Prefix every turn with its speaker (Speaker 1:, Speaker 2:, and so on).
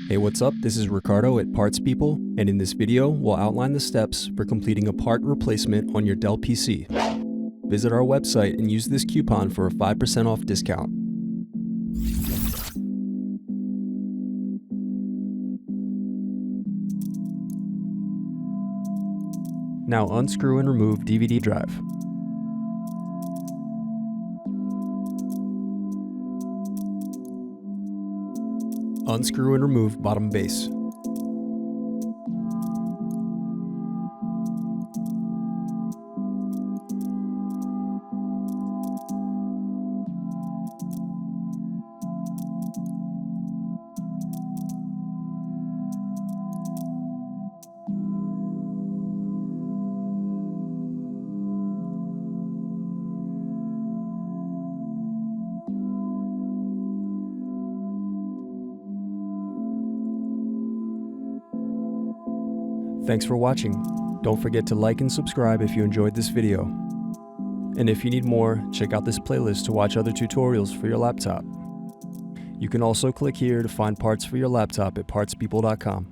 Speaker 1: Hey, what's up? This is Ricardo at Parts People, and in this video, we'll outline the steps for completing a part replacement on your Dell PC. Visit our website and use this coupon for a 5% off discount. Now unscrew and remove DVD drive. Unscrew and remove bottom base. Thanks for watching. Don't forget to like and subscribe if you enjoyed this video. And if you need more, check out this playlist to watch other tutorials for your laptop. You can also click here to find parts for your laptop at partspeople.com.